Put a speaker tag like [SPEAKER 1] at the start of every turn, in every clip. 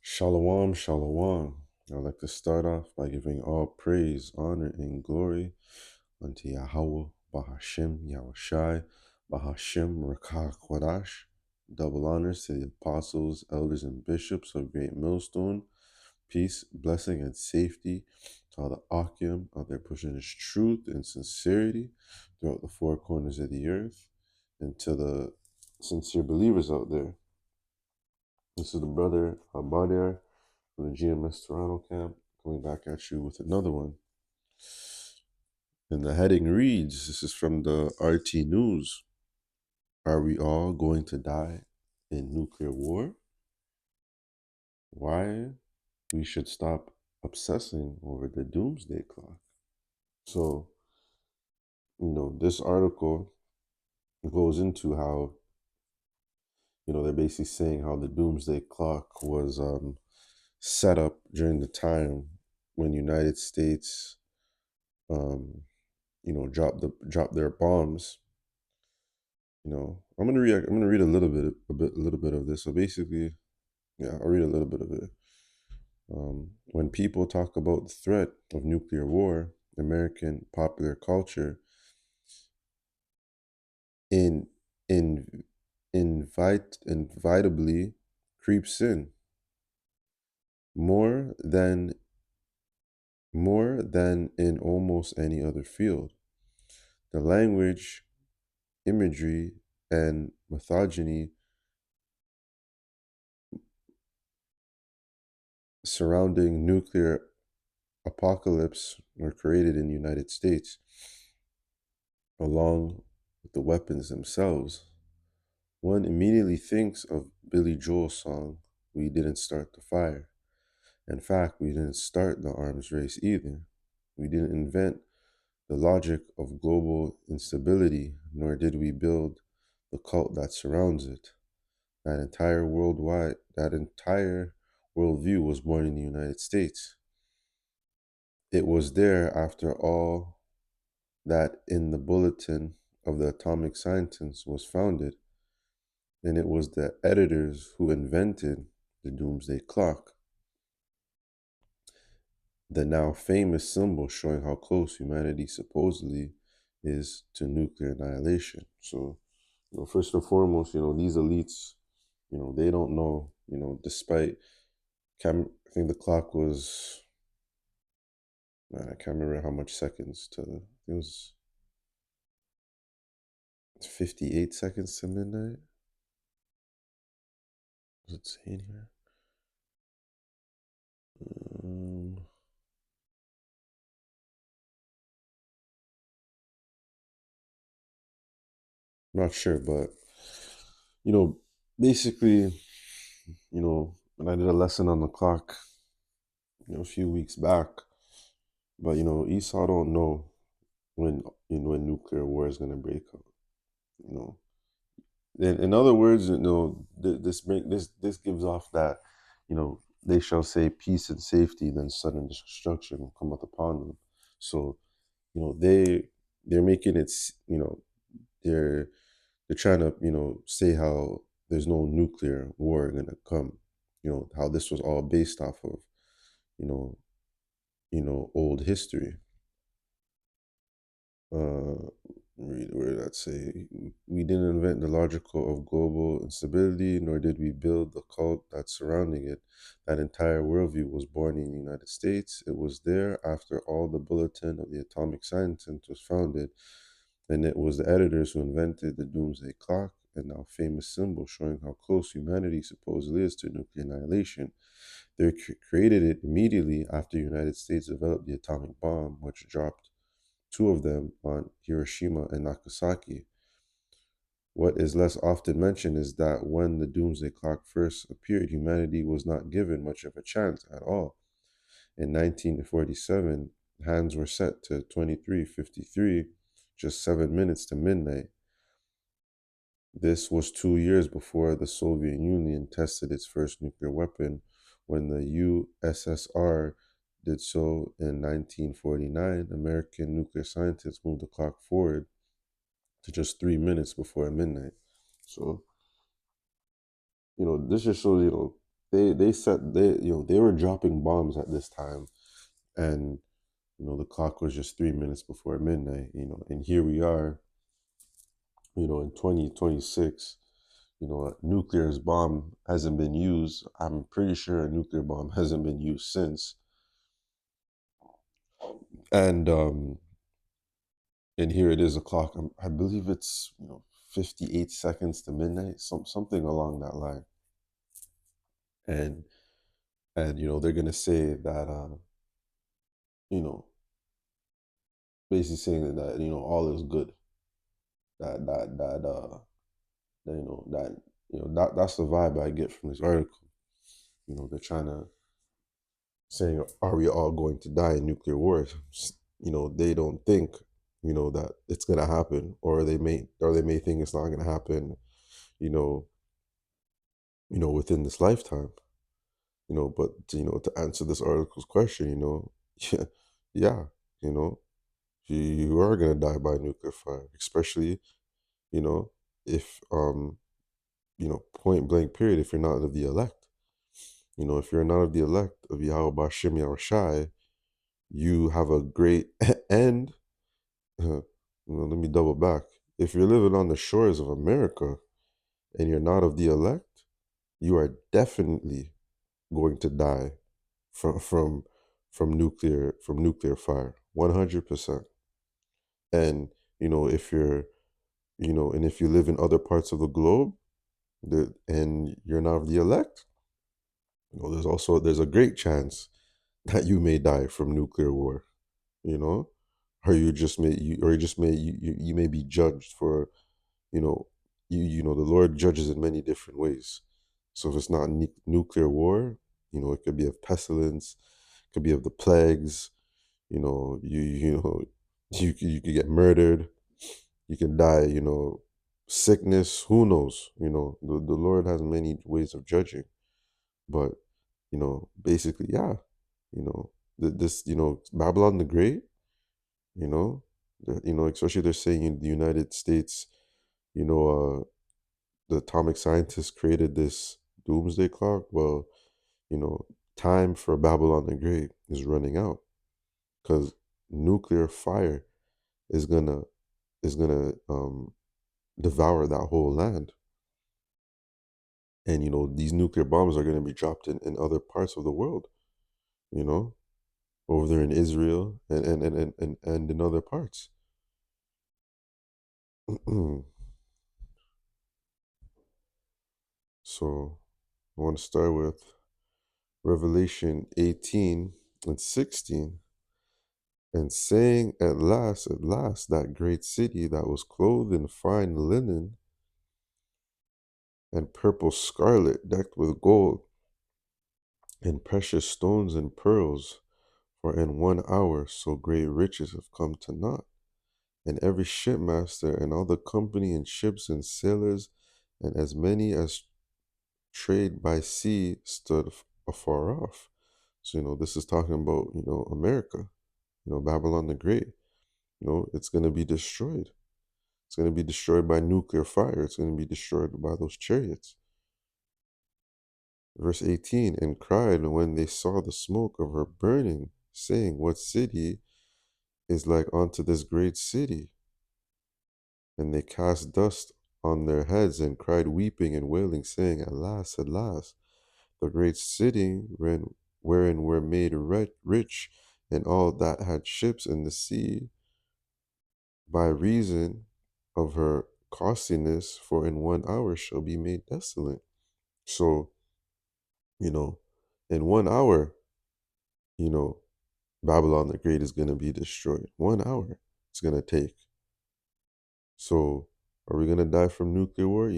[SPEAKER 1] Shalom, shalom. I'd like to start off by giving all praise, honor, and glory unto Yahweh, Bahashem, Yahushai, Bahashem, Rakah, Kwadash. Double honors to the apostles, elders, and bishops of Great Millstone. Peace, blessing, and safety to all the Akim out there pushing his truth and sincerity throughout the four corners of the earth, and to the sincere believers out there. This is the brother Abadiar from the GMS Toronto camp, coming back at you with another one. And the heading reads, this is from the RT News. Are we all going to die in nuclear war? Why we should stop obsessing over the doomsday clock. So, this article goes into how, they're basically saying how the doomsday clock was set up during the time when the United States drop their bombs. I'm gonna read a little bit of this. So basically, I'll read a little bit of it. When people talk about the threat of nuclear war, American popular culture inevitably creeps in more than in almost any other field. The language, imagery, and misogyny surrounding nuclear apocalypse were created in the United States, along with the weapons themselves. One immediately thinks of Billy Joel's song, "We Didn't Start the Fire." In fact, we didn't start the arms race either. We didn't invent the logic of global instability, nor did we build the cult that surrounds it. That entire worldview was born in the United States. It was there, after all, that in the Bulletin of the Atomic Scientists was founded, and it was the editors who invented the doomsday clock, the now famous symbol showing how close humanity supposedly is to nuclear annihilation. So, first and foremost, these elites, they don't know, despite, I think the clock was, man, I can't remember how much seconds it was 58 seconds to midnight. What's it saying here? I'm not sure, but basically, when I did a lesson on the clock, a few weeks back, but Esau don't know when when nuclear war is gonna break out. In other words, this gives off that, they shall say peace and safety, then sudden destruction will come upon them. So, they're making it, they're trying to, say how there's no nuclear war gonna come, how this was all based off of, you know, old history. Read where that say, we didn't invent the logical of global instability, nor did we build the cult that's surrounding it. That entire worldview was born in the United States. It was there after all the Bulletin of the Atomic Scientists was founded, and it was the editors who invented the doomsday clock, and now famous symbol showing how close humanity supposedly is to nuclear annihilation. They created it immediately after the United States developed the atomic bomb, which dropped two of them on Hiroshima and Nagasaki. What is less often mentioned is that when the doomsday clock first appeared, humanity was not given much of a chance at all. In 1947, hands were set to 23:53, just 7 minutes to midnight. This was 2 years before the Soviet Union tested its first nuclear weapon, when the USSR did so in 1949. American nuclear scientists moved the clock forward to just 3 minutes before midnight. So, this just shows, they were dropping bombs at this time, and the clock was just 3 minutes before midnight. And here we are, in 2026. A nuclear bomb hasn't been used. I'm pretty sure a nuclear bomb hasn't been used since. And here it is, o'clock. I believe it's 58 seconds to midnight, something along that line. And they're gonna say that you know basically saying that all is good. That that that that, that's the vibe I get from this article. They're trying to saying, are we all going to die in nuclear war? They don't think that it's gonna happen, or they may think it's not gonna happen. You know, within this lifetime. But to answer this article's question, yeah, yeah, you know, you are gonna die by nuclear fire, especially you know if point blank period, if you're not of the elect. If you're not of the elect of Yahweh Bashim Yahushai, you have a great end. Let me double back. If you're living on the shores of America and you're not of the elect, you are definitely going to die from nuclear fire, 100%. And if you're and if you live in other parts of the globe, and you're not of the elect, there's a great chance that you may die from nuclear war. You know, or you may be judged for you know the Lord judges in many different ways. So if it's not nuclear war, it could be of pestilence, it could be of the plagues. You could get murdered, you can die. Sickness. Who knows? The Lord has many ways of judging, but basically, yeah. This Babylon the Great. You know, especially they're saying in the United States. You know, the atomic scientists created this doomsday clock. Well, you know, time for Babylon the Great is running out because nuclear fire is gonna devour that whole land. And these nuclear bombs are gonna be dropped in other parts of the world, you know, over there in Israel and in other parts. So I want to start with Revelation 18 and 16. And saying, at last, that great city that was clothed in fine linen and purple scarlet, decked with gold and precious stones and pearls, for in 1 hour so great riches have come to naught. And every shipmaster and all the company and ships and sailors and as many as trade by sea stood afar off. So, this is talking about, America, Babylon the Great. It's going to be destroyed. It's going to be destroyed by nuclear fire. It's going to be destroyed by those chariots. Verse 18, and cried when they saw the smoke of her burning, saying, what city is like unto this great city? And they cast dust on their heads and cried, weeping and wailing, saying, alas, alas, the great city wherein were made rich, and all that had ships in the sea, by reason of her costliness, for in 1 hour shall be made desolate. So, in 1 hour, you know, Babylon the Great is going to be destroyed. 1 hour it's going to take. So, are we going to die from nuclear war?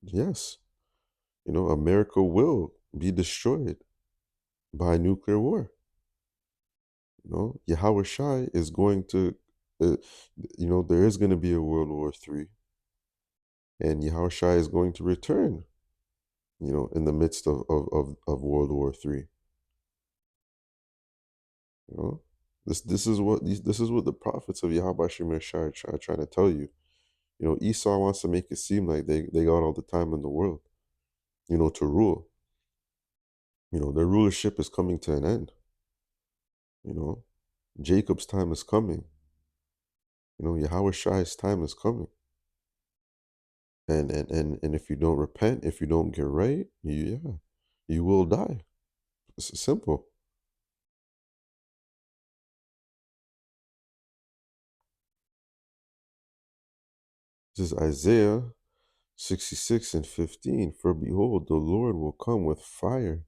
[SPEAKER 1] Yes. America will be destroyed by nuclear war. Yahweh Shai is going to, uh, there is going to be a World War III, and Yahweh Shai is going to return, in the midst of World War III. You know, this is what the prophets of Yahweh Shem Shai are trying to tell you. Esau wants to make it seem like they got all the time in the world, to rule. Their rulership is coming to an end. Jacob's time is coming. Yahweh Shai's time is coming. And if you don't repent, if you don't get right, you will die. It's simple. This is Isaiah 66:15. For behold, the Lord will come with fire,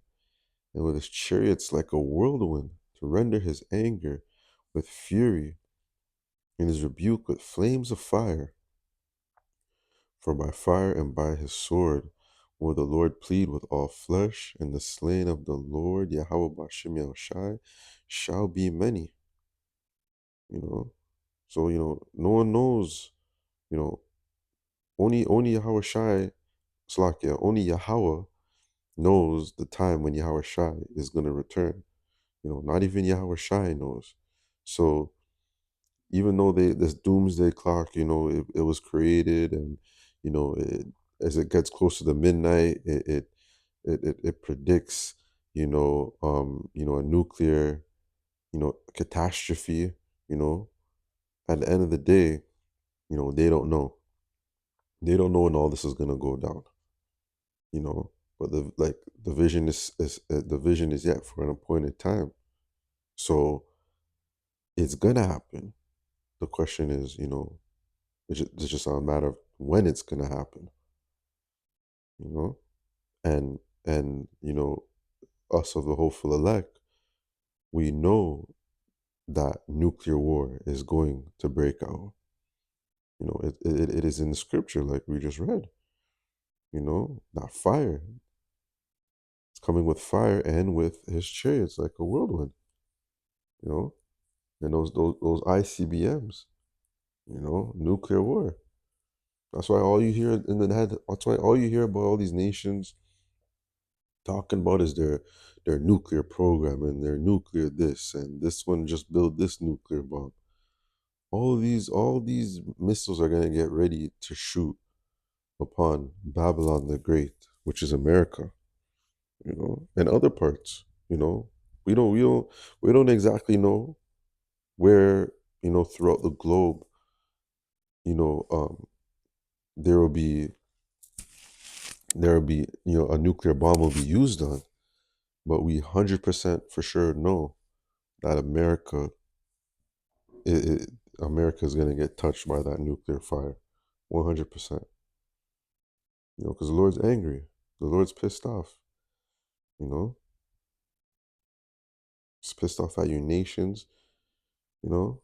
[SPEAKER 1] and with his chariots like a whirlwind, to render his anger with fury, and his rebuke with flames of fire. For by fire and by his sword will the Lord plead with all flesh, and the slain of the Lord Yahweh Bashem Yahushai shall be many. So no one knows. Only Yahweh Shai, Slakia, only Yahweh knows the time when Yahweh Shai is going to return. Not even Yahweh Shai knows. So even though this doomsday clock, it was created, and as it gets closer to midnight, it predicts, a nuclear, catastrophe. At the end of the day, they don't know. They don't know when all this is gonna go down. But the vision is yet for an appointed time. So it's gonna happen. The question is, it's just a matter of when it's gonna happen. And us of the hopeful elect, we know that nuclear war is going to break out. It is in the scripture, like we just read. That fire. It's coming with fire and with his chariots like a whirlwind. And those ICBMs. Nuclear war. That's why all you hear in the head. That's why all you hear about all these nations talking about is their nuclear program and their nuclear this, and this one just built this nuclear bomb. All these missiles are gonna get ready to shoot upon Babylon the Great, which is America, and other parts. We don't exactly know where, throughout the globe, there will be a nuclear bomb will be used on, but we 100% for sure know that America is going to get touched by that nuclear fire, 100%. Because the Lord's angry, the Lord's pissed off. He's pissed off at you nations, you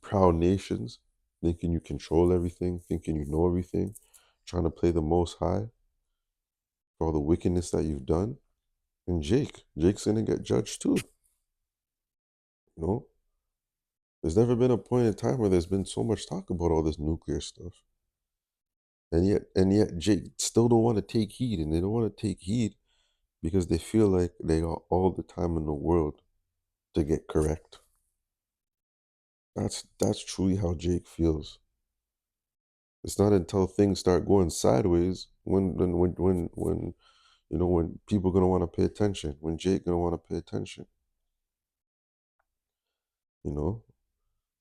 [SPEAKER 1] proud nations, thinking you control everything, thinking you know everything, trying to play the Most High for all the wickedness that you've done. And Jake's gonna get judged too. There's never been a point in time where there's been so much talk about all this nuclear stuff. And yet Jake still don't want to take heed, and they don't want to take heed because they feel like they got all the time in the world to get correct. That's truly how Jake feels. It's not until things start going sideways when people gonna want to pay attention, when Jake gonna want to pay attention.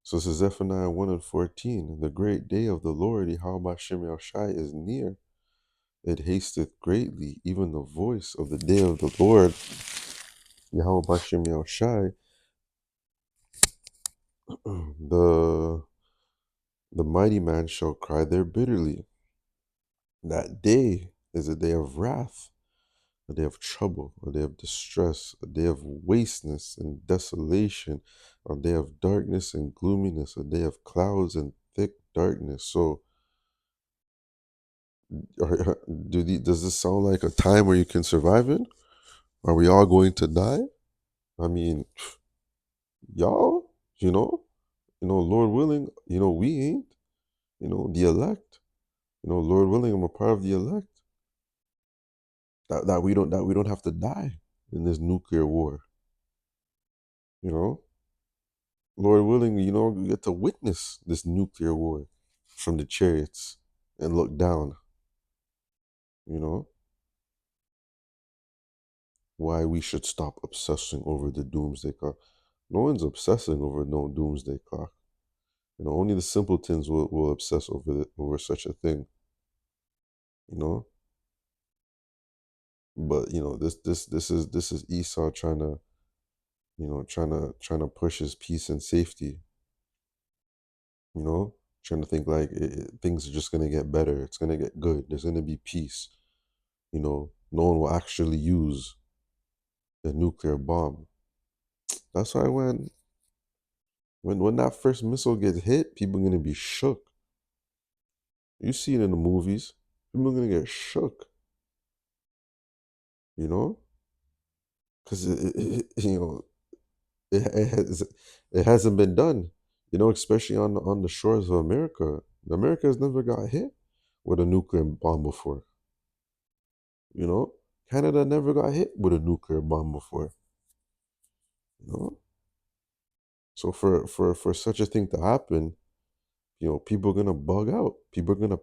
[SPEAKER 1] So this is Zephaniah 1:14. The great day of the Lord, Yahweh Shem Shai, is near. It hasteth greatly, even the voice of the day of the Lord, Yahweh Shem Shai. The mighty man shall cry there bitterly. That day is a day of wrath, a day of trouble, a day of distress, a day of wasteness and desolation, a day of darkness and gloominess, a day of clouds and thick darkness. So, does this sound like a time where you can survive it? Are we all going to die? I mean, y'all, Lord willing, we ain't, the elect, Lord willing, I'm a part of the elect. That we don't have to die in this nuclear war. Lord willing, we get to witness this nuclear war from the chariots and look down. why we should stop obsessing over the doomsday clock. No one's obsessing over no doomsday clock. Only the simpletons will obsess over such a thing. You know, but this is Esau trying to push his peace and safety. You know, trying to think like things are just gonna get better. It's gonna get good. There's gonna be peace. No one will actually use the nuclear bomb. That's why when that first missile gets hit, people are gonna be shook. You see it in the movies. People are gonna get shook. You know, because it hasn't been done. Especially on the shores of America. America has never got hit with a nuclear bomb before. You know, Canada never got hit with a nuclear bomb before. You know, so for such a thing to happen, people are gonna bug out. People are gonna